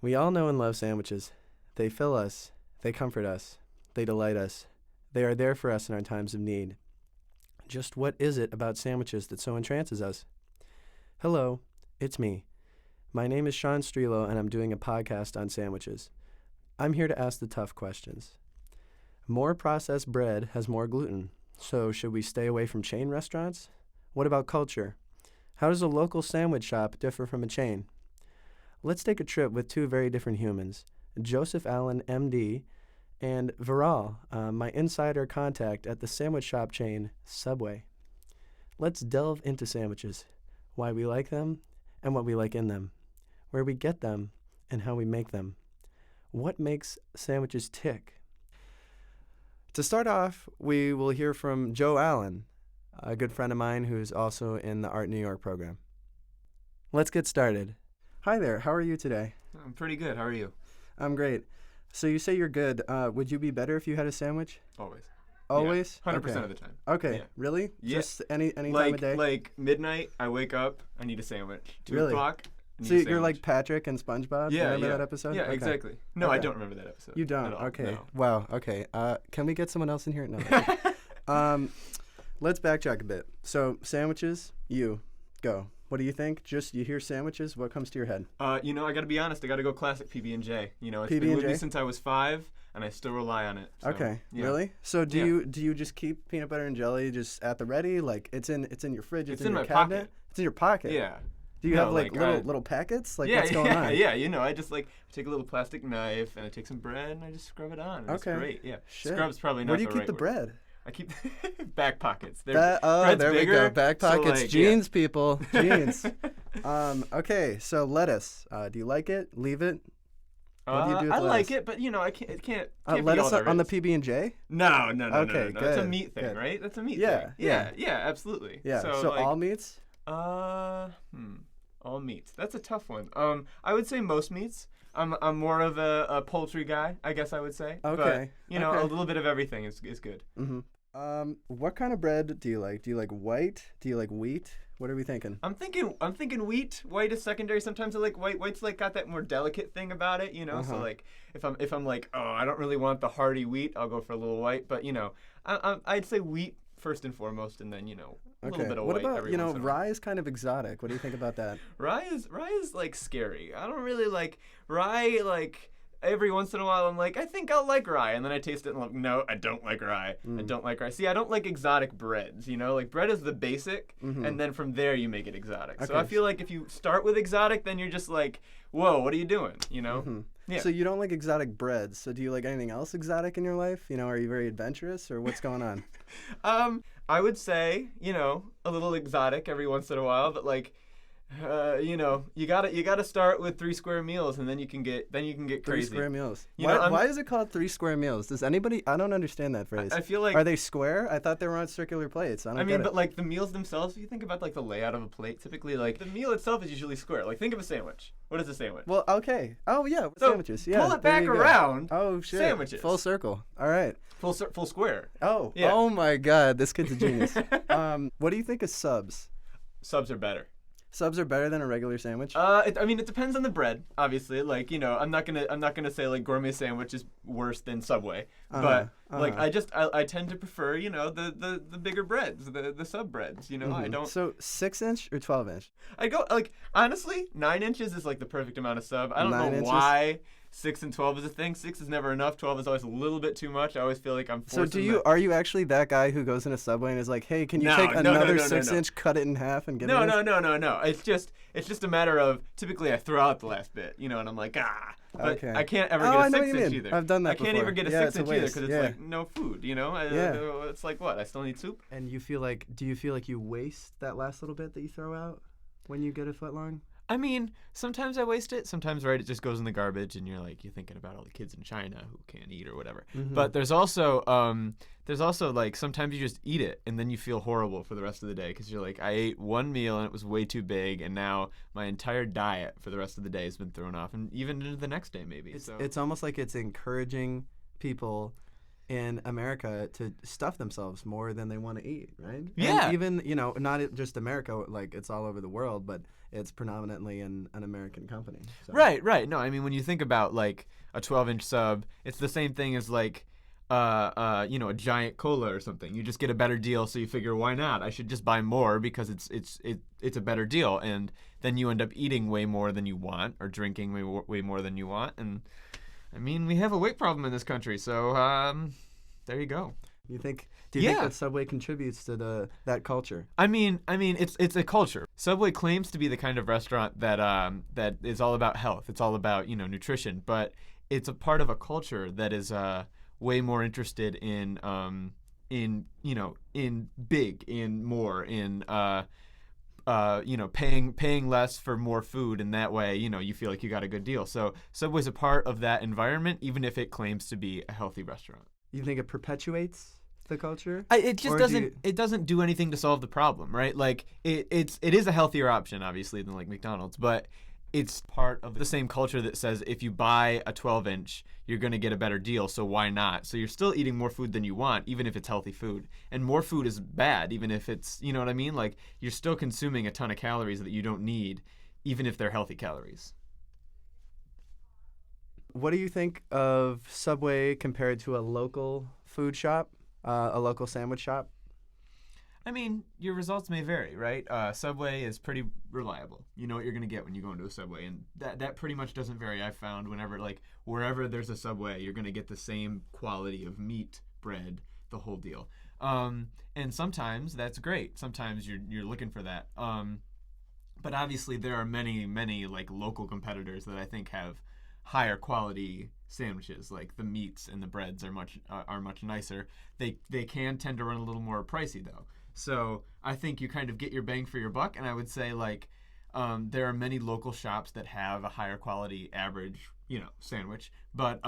We all know and love sandwiches. They fill us. They comfort us. They delight us. They are there for us in our times of need. Just what is it about sandwiches that so entrances us? Hello, it's me. My name is Sean Strelow, and I'm doing a podcast on sandwiches. I'm here to ask the tough questions. More processed bread has more gluten, so should we stay away from chain restaurants? What about culture? How does a local sandwich shop differ from a chain? Let's take a trip with two very different humans, Joseph Allen, MD, and Viral, my insider contact at the sandwich shop chain Subway. Let's delve into sandwiches, why we like them and what we like in them, where we get them and how we make them. What makes sandwiches tick? To start off, we will hear from Joe Allen, a good friend of mine who's also in the Art New York program. Let's get started. Hi there, how are you today? I'm pretty good. How are you? I'm great. So you say you're good. Would you be better if you had a sandwich? Always. Always? Yeah, 100% Okay. of the time. Okay, Yeah. really? Yeah. Just any time Like of day? like midnight, I wake up, I need a sandwich. 2 Really? o'clock, I need So a you're sandwich. like Patrick and SpongeBob? Yeah, Remember yeah. that episode? Yeah, Okay. exactly. No, I Okay. don't remember that episode. You don't? at all. Okay. No. Wow, okay. Can we get someone else in here? No. Let's backtrack a bit. So sandwiches, you, go. What do you think? Just you hear sandwiches, what comes to your head? I got to be honest. I got to go classic PB&J. It's been with PB&J? me since I was 5, and I still rely on it. So, Okay, yeah. really? So do Yeah. you just keep peanut butter and jelly just at the ready? Like it's in your fridge, it's in your my cabinet? pocket. It's in your pocket. Yeah. Do you No, have like like, little packets? Like yeah, what's going on? yeah. I just take a little plastic knife and I take some bread and I just scrub it on. And Okay. It's great. Yeah. Shit. Scrub's probably not Where do you the keep right the word. bread? I keep back pockets. There bread's we bigger, go. Back so, pockets, like, jeans, people, jeans. Okay, so lettuce. Do you like it? Leave it? What do you do with I lettuce? like it, but it can't be lettuce all there on the is. PB&J? No. Okay, It's a good, meat thing, good. right? That's a meat Yeah, thing. yeah. Yeah, absolutely. Yeah. So like, all meats? all meats. That's a tough one. I would say most meats. I'm more of a poultry guy, I guess I would say. Okay. But, Okay. a little bit of everything is good. Mm-hmm. What kind of bread do you like? Do you like white? Do you like wheat? What are we thinking? I'm thinking wheat. White is secondary. Sometimes I like white. White's like got that more delicate thing about it, So Uh-huh. like if I'm like, oh, I don't really want the hearty wheat, I'll go for a little white. But I'd say wheat first and foremost, and then a little bit of What white. about, every once in a while. rye is kind of exotic. What do you think about that? Rye is like scary. I don't really like rye. Like every once in a while, I'm like, I think I'll like rye, and then I taste it and I'm like, no, I don't like rye. I don't like rye. See, I don't like exotic breads. Like bread is the basic, and then from there you make it exotic. So Okay. I feel like if you start with exotic, then you're just like, whoa, what are you doing? Yeah. So you don't like exotic breads. So do you like anything else exotic in your life? Are you very adventurous or what's going on? I would say, a little exotic every once in a while, but like, you gotta start with 3 square meals, and then you can get crazy. 3 square meals. You know, Why is it called 3 square meals? Does anybody? I don't understand that phrase. I feel like. Are they square? I thought they were on circular plates. I mean, but like the meals themselves, if you think about like the layout of a plate, typically like the meal itself is usually square. Like think of a sandwich. What is a sandwich? Well, okay. Oh yeah, So, sandwiches. Yeah. pull it there back you go. around. Oh shit. Sandwiches. Full circle. All right. Full square. Oh. Yeah. Oh my God, this kid's a genius. What do you think of subs? Subs are better. Subs are better than a regular sandwich. It depends on the bread, obviously. Like, I'm not gonna say like gourmet sandwich is worse than Subway, but like I tend to prefer the bigger breads, the sub breads. I don't. So 6-inch or 12-inch? I go like honestly, 9 inches is like the perfect amount of sub. I don't 9 know inches? why 6 and 12 is a thing. 6 is never enough. 12 is always a little bit too much. I always feel like I'm So forcing. are you actually that guy who goes in a Subway and is like, hey, can you No, take no, no, another no, no, no. 6-inch, cut it in half, and get No. it? It's just a matter of typically I throw out the last bit, and I'm like But Okay. I can't ever Oh, get I a know what 6 you inch mean. either. I've done that I can't before. even get a Yeah, 6 it's a inch either waste. because it's Yeah. like no food. Yeah. It's like what? I still need soup. And do you feel like you waste that last little bit that you throw out when you get a foot long? I mean, sometimes I waste it. Sometimes, right, it just goes in the garbage, and you're thinking about all the kids in China who can't eat or whatever. Mm-hmm. But there's also like sometimes you just eat it, and then you feel horrible for the rest of the day because you're like, I ate one meal and it was way too big, and now my entire diet for the rest of the day has been thrown off, and even into the next day maybe. It's almost like it's encouraging people in America to stuff themselves more than they want to eat, right? Yeah. And even, not just America, like it's all over the world, but it's predominantly an American company. So. Right. No, I mean, when you think about like a 12-inch sub, it's the same thing as like a giant cola or something. You just get a better deal, so you figure, why not? I should just buy more because it's a better deal, and then you end up eating way more than you want or drinking way more than you want. And I mean, we have a weight problem in this country, so there you go. Do you think that Subway contributes to that culture? I mean, it's a culture. Subway claims to be the kind of restaurant that is all about health. It's all about nutrition, but it's a part of a culture that is way more interested in big, in more, in paying less for more food, and that way you feel like you got a good deal. So Subway's a part of that environment, even if it claims to be a healthy restaurant. You think it perpetuates the culture? It just doesn't. It doesn't do anything to solve the problem, right? Like it is a healthier option, obviously, than like McDonald's, but it's part of the same culture that says if you buy a 12-inch, you're going to get a better deal, so why not? So you're still eating more food than you want, even if it's healthy food. And more food is bad, even if it's, you know what I mean? Like, you're still consuming a ton of calories that you don't need, even if they're healthy calories. What do you think of Subway compared to a local food shop, a local sandwich shop? I mean, your results may vary, right? Subway is pretty reliable. You know what you're going to get when you go into a Subway, and that pretty much doesn't vary. I've found wherever there's a Subway, you're going to get the same quality of meat, bread, the whole deal. And sometimes that's great. Sometimes you're looking for that. But obviously there are many, many like local competitors that I think have higher quality sandwiches. Like the meats and the breads are much nicer. They can tend to run a little more pricey though. So I think you kind of get your bang for your buck, and I would say there are many local shops that have a higher quality average, sandwich. But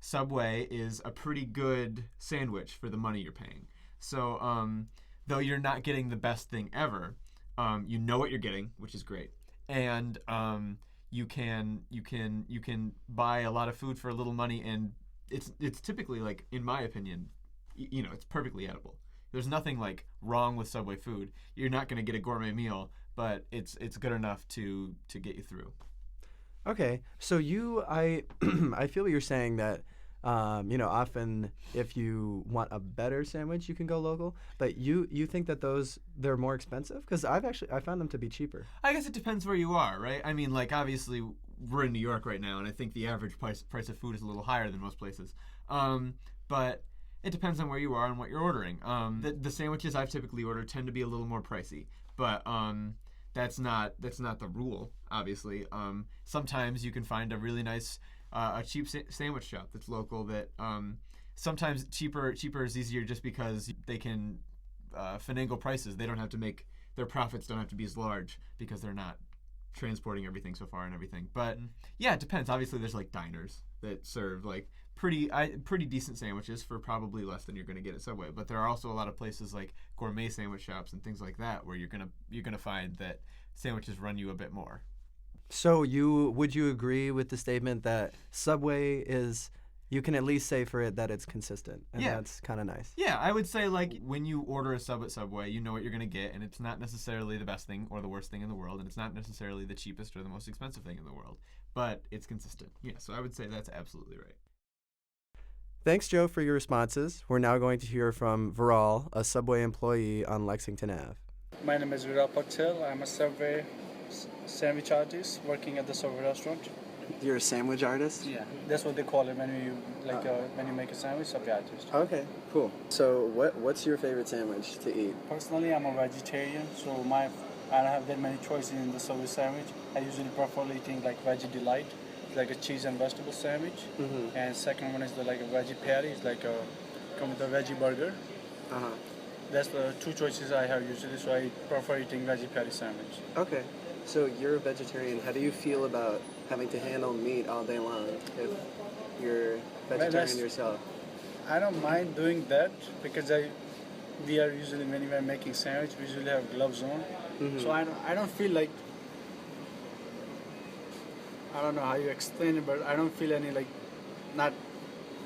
Subway is a pretty good sandwich for the money you're paying. So though you're not getting the best thing ever, you know what you're getting, which is great, and you can buy a lot of food for a little money, and it's typically, like, in my opinion, it's perfectly edible. There's nothing like wrong with Subway food. You're not going to get a gourmet meal, but it's good enough to get you through. Okay, so I feel what you're saying that often if you want a better sandwich, you can go local. But you think that they're more expensive? Because I found them to be cheaper. I guess it depends where you are, right? I mean, like, obviously we're in New York right now, and I think the average price of food is a little higher than most places. But it depends on where you are and what you're ordering. The sandwiches I've typically ordered tend to be a little more pricey, but that's not the rule, obviously. Sometimes you can find a really nice a cheap sandwich shop that's local that sometimes cheaper is easier just because they can finagle prices. They don't have to make their profits don't have to be as large because they're not transporting everything so far and everything. But yeah, it depends. Obviously, there's like diners that serve like pretty decent sandwiches for probably less than you're going to get at Subway. But there are also a lot of places like gourmet sandwich shops and things like that where you're gonna find that sandwiches run you a bit more. So would you agree with the statement that Subway is, you can at least say for it that it's consistent, and that's kind of nice? Yeah, I would say like when you order a sub at Subway, you know what you're going to get, and it's not necessarily the best thing or the worst thing in the world, and it's not necessarily the cheapest or the most expensive thing in the world, but it's consistent. Yeah, so I would say that's absolutely right. Thanks, Joe, for your responses. We're now going to hear from Viral, a Subway employee on Lexington Ave. My name is Viral Patel. I'm a Subway sandwich artist working at the Subway restaurant. You're a sandwich artist? Yeah, that's what they call it when you make a sandwich, Subway artist. Okay, cool. So what's your favorite sandwich to eat? Personally, I'm a vegetarian, so I don't have that many choices in the Subway sandwich. I usually prefer eating like Veggie Delight, like a cheese and vegetable sandwich. Mm-hmm. And second one is like a veggie patty, it's like come with a veggie burger. Uh-huh. That's the two choices I have usually, so I prefer eating veggie patty sandwich. Okay. So you're a vegetarian. How do you feel about having to handle meat all day long if you're vegetarian yourself? I don't mind doing that because we are usually, when we are making sandwich, we usually have gloves on. Mm-hmm. So I don't feel like, I don't know how you explain it, but I don't feel any like, not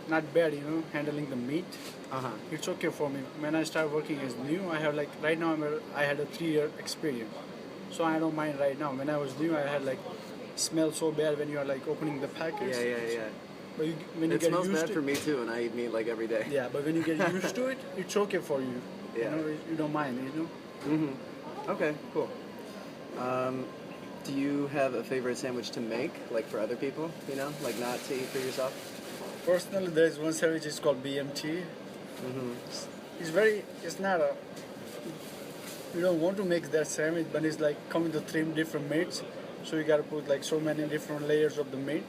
not bad, handling the meat. Uh-huh. It's okay for me. When I start working as new, I have like right now I had a 3-year experience, so I don't mind right now. When I was new, I had like smell so bad when you are like opening the packets. Yeah. But when you It get smells used bad to for me too, and I eat meat like every day. Yeah, but when you get used to it, it's okay for you. Yeah. You don't mind. Okay, cool. Do you have a favorite sandwich to make, like for other people, like not to eat for yourself? Personally, there's one sandwich. It's called BMT. It's not a. You don't want to make that sandwich, but it's like coming to 3 different meats, so you gotta put like so many different layers of the meat,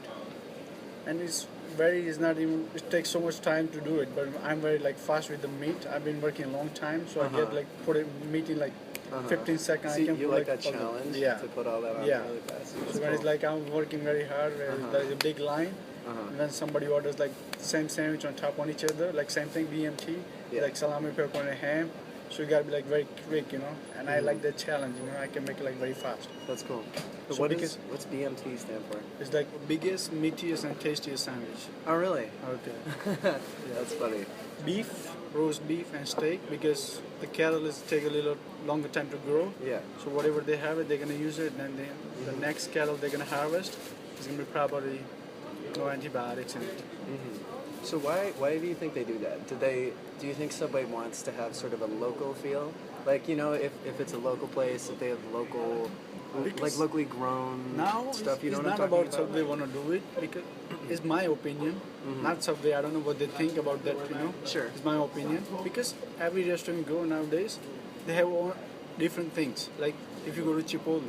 and it's not even. It takes so much time to do it, but I'm very like fast with the meat. I've been working a long time, so I get like put it meat in like 15 seconds. See, I can you put, like that all the- challenge Yeah. to put all that on Yeah. really fast. So That's when it's cool. like I'm working very hard, where there's a big line, and then somebody orders like same sandwich on top on each other, like same thing BMT, Yeah. like salami, pepper, and ham. So you gotta be like very quick, And I like that challenge, I can make it like very fast. That's cool. But So what's BMT stand for? It's like biggest, meatiest, and tastiest sandwich. Oh, really? Okay. That's funny. Beef, roast beef, and steak because the cattle take a little longer time to grow. Yeah. So whatever they have they're gonna use it. And then the next cattle they're gonna harvest is gonna be probably no antibiotics in it. So why do you think they do that? Do you think Subway wants to have sort of a local feel? Like, if it's a local place, if they have Because locally grown Now stuff, it's, you know it's what I'm not talking about Subway want to do it because it's my opinion, not Subway. I don't know what they think about that. Sure. It's my opinion because every restaurant you go nowadays, they have all different things. Like if you go to Chipotle,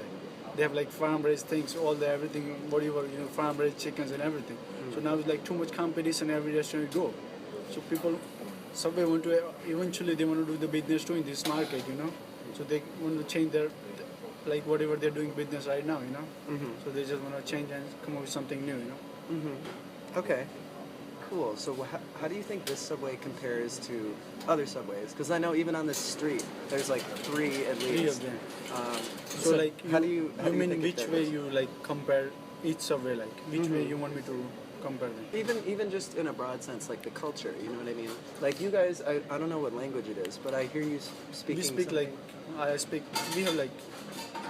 they have like farm raised things, all the everything, whatever farm raised chickens and everything. So now it's like too much competition every restaurant you go. So people, Subway want to eventually they want to do the business too in this market, So they want to change their like whatever they're doing business right now, So they just want to change and come up with something new, Okay, cool. So how do you think this Subway compares to other Subways? Because I know even on this street, there's like 3 at least. 3 of them. So like how do you mean think it which way differs? you like compare each Subway, like which way you want me to compare them? Even just in a broad sense, like the culture, you know what I mean? Like you guys, I don't know what language it is, but I hear you speaking. We speak something. we have like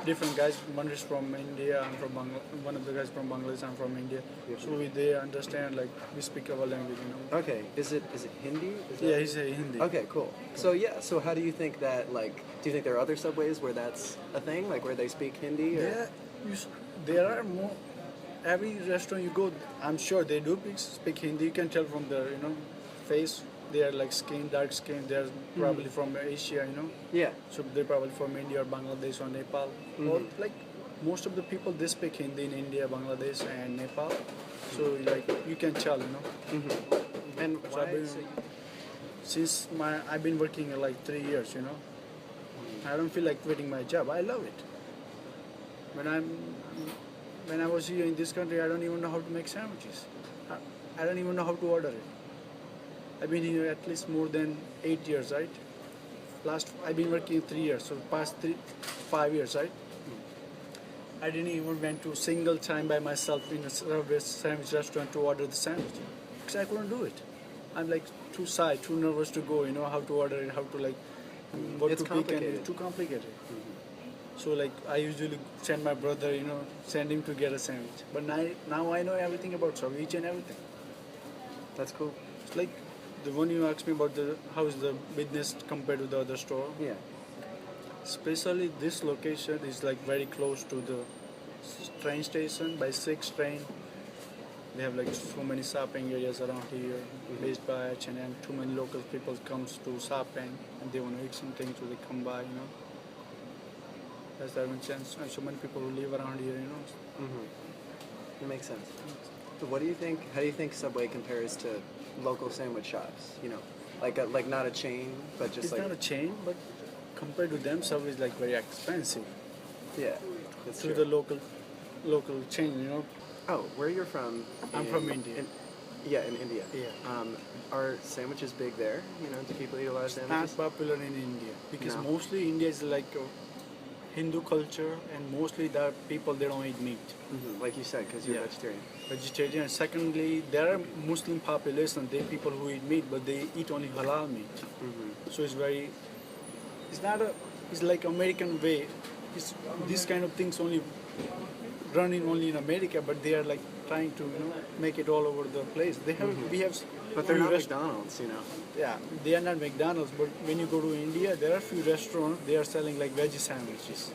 different guys. One is from India, I'm from one of the guys from Bangladesh, I'm from India. So they understand like we speak our language, Okay, is it Hindi? Yeah, he's a Hindi. Okay, cool. So how do you think that, like, do you think there are other Subways where that's a thing, like where they speak Hindi? Or? There are more. Every restaurant you go, I'm sure they do speak Hindi. You can tell from their face. They are like dark skin. They're probably from Asia, Yeah. So they're probably from India or Bangladesh or Nepal. Or like most of the people they speak Hindi in India, Bangladesh, and Nepal. So like you can tell, And So why? I've been, since I've been working like 3 years, I don't feel like quitting my job. I love it. When I was here in this country, I don't even know how to make sandwiches. I don't even know how to order it. I've been here at least more than 8 years, right? I've been working 3 years, so past 5 years, right? I didn't even went to a single time by myself in a sandwich restaurant to order the sandwich because I couldn't do it. I'm like too shy, too nervous to go. How to order it, how to like what It's to pick, and complicated. it's too complicated. So like I usually send my brother, send him to get a sandwich. But now I know everything about sandwich and everything. That's cool. It's like the one you asked me about how is the business compared to the other store. Yeah. Especially this location is like very close to the train station by 6 train. They have like so many shopping areas around here, based by H&M. Too many local people comes to shopping and they want to eat something, so they come by. Does that make sense? And so many people who live around here. It makes sense. So what do you think? How do you think Subway compares to local sandwich shops? Like not a chain, but just It's like not a chain, but compared to them, Subway is like very expensive yeah. That's to true. the local chain. Oh, where you're from? I'm from India. In India. Yeah. Are sandwiches big there? Do people eat a lot of Not sandwiches? popular in India because No. mostly India is like Hindu culture, and mostly the people they don't eat meat. Like you said, because you're Yeah. vegetarian. Vegetarian. Secondly, there are Muslim population. They people who eat meat, but they eat only halal meat. So it's very. It's not a. It's like American way. It's these kind of things only running only in America, but they are like trying to make it all over the place. They have we have. But they're few not rest- McDonald's, you know. Yeah, they are not McDonald's, but when you go to India, there are few restaurants. They are selling like veggie sandwiches.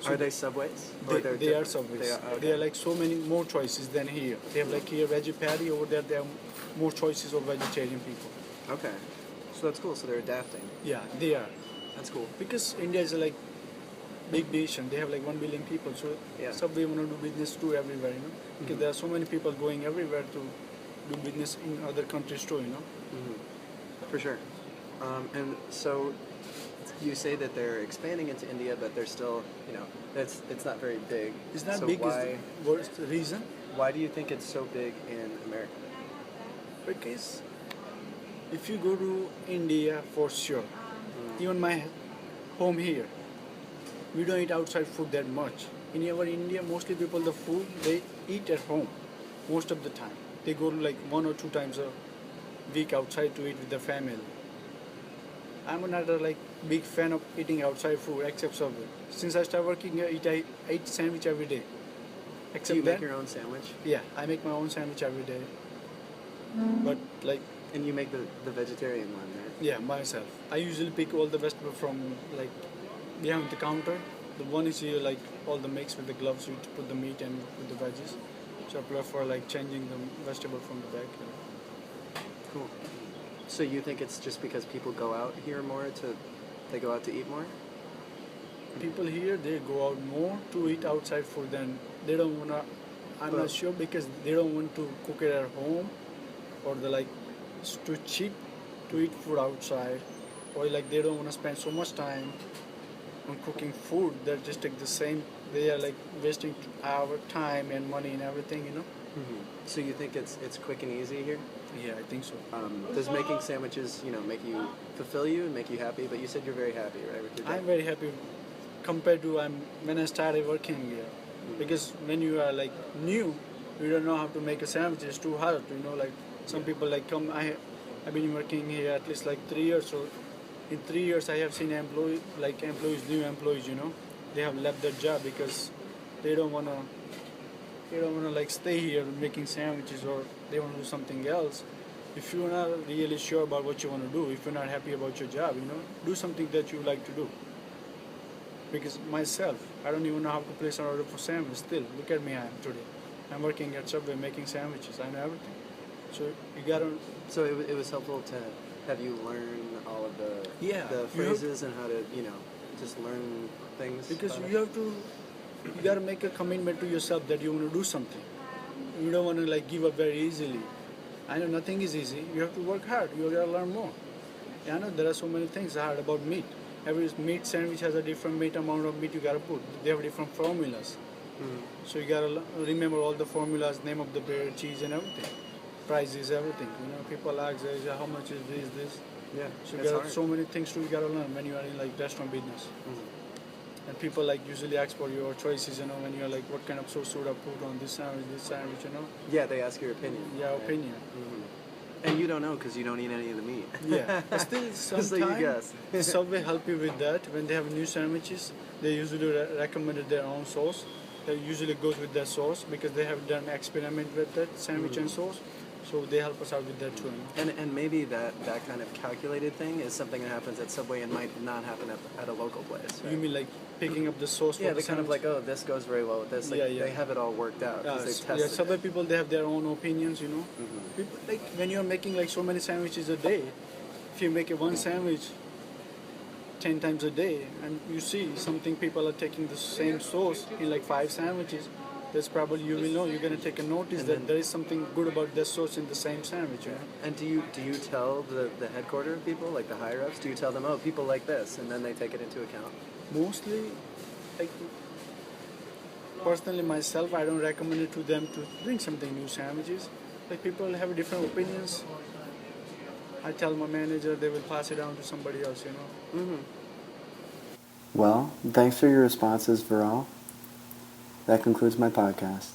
Are they Subways? Or They are different? Subways. They are, okay. They are like so many more choices than here. They have like here veggie patty, over there they have more choices of vegetarian people. Okay. So that's cool. So they're adapting. Yeah, they are. That's cool. Because India is like big nation. They have like 1 billion people. So Yeah. Subway want to do business too everywhere, Because there are so many people going everywhere to do business in other countries too, For sure. And so you say that they're expanding into India, but they're still, it's not very big. It's not so big Why, is the worst reason. why do you think it's so big in America? Because if you go to India, for sure, even my home here, we don't eat outside food that much. In our India, mostly people, the food they eat at home most of the time. They go like 1 or 2 times a week outside to eat with their family. I'm not a like big fan of eating outside food except Subway. Since I started working here, I eat sandwich every day. Do Except you make that, your own sandwich? yeah, I make my own sandwich every day. But like And you make the vegetarian one, right? yeah, myself. I usually pick all the vegetables from like behind the counter. The one is here like all the mix with the gloves you to put the meat and with the veggies. So I prefer like changing the vegetable from the bag. Cool. So you think it's just because people go out here more they go out to eat more? People here they go out more to eat outside food than they don't wanna. I'm But- not sure because they don't want to cook it at home, or they like it's too cheap to eat food outside, or like they don't want to spend so much time on cooking food that just take the same. They are like wasting our time and money and everything. So you think it's quick and easy here? Yeah, I think so. Does making sandwiches, make you fulfill you and make you happy? But you said you're very happy, right, with your job? I'm very happy compared to when I started working here, because when you are like new, you don't know how to make a sandwich. It's too hard, Like some people like come. I've been working here at least like 3 years. So in 3 years, I have seen new employees. They have left their job because they don't wanna. They don't wanna like stay here making sandwiches, or they wanna do something else. If you're not really sure about what you want to do, if you're not happy about your job, do something that you like to do. Because myself, I don't even know how to place an order for sandwich still. Look at me, I am today. I'm working at Subway making sandwiches. I know everything. So you gotta. So it was helpful to have you learn all of the Yeah, the you have- phrases and how to just learn things. Because about you it. have to, you gotta make a commitment to yourself that you want to do something. You don't want to like give up very easily. I know nothing is easy. You have to work hard. You gotta learn more. Yeah, I know there are so many things hard about meat. Every meat sandwich has a different meat amount of meat you gotta put. They have different formulas. So you gotta remember all the formulas, name of the bread, cheese, and everything. Prices, everything. People ask, how much is this? Yeah, So you it's got hard. so many things you gotta learn when you are in like restaurant business. And people like usually ask for your choices, when you're like, what kind of sauce should I put on this sandwich, Yeah, they ask your opinion. Yeah, right? opinion. And you don't know because you don't eat any of the meat. Yeah, but still So you sometimes guess. Subway help you with that. When they have new sandwiches, they usually recommended their own sauce. That usually goes with their sauce because they have done experiment with that sandwich and sauce. So they help us out with that too. And maybe that kind of calculated thing is something that happens at Subway and might not happen at a local place. Right? You mean like picking up the sauce? Yeah, for they're the kind of sandwich? like, oh, this goes very well with this. Like, Yeah, yeah. They have it all worked out because they've tested yeah, Subway it. people they have their own opinions, People, like when you're making like so many sandwiches a day, if you make one sandwich 10 times a day, and you see something people are taking the same sauce in like 5 sandwiches, that's probably you will know. You're gonna take a notice And that then- there is something good about this sauce in the same sandwich. And do you tell the headquarter people, like the higher ups, do you tell them, oh, people like this, and then they take it into account? Mostly, like personally myself, I don't recommend it to them to bring something new sandwiches. Like people have different opinions. I tell my manager, they will pass it on to somebody else. Well, thanks for your responses, Viral. That concludes my podcast.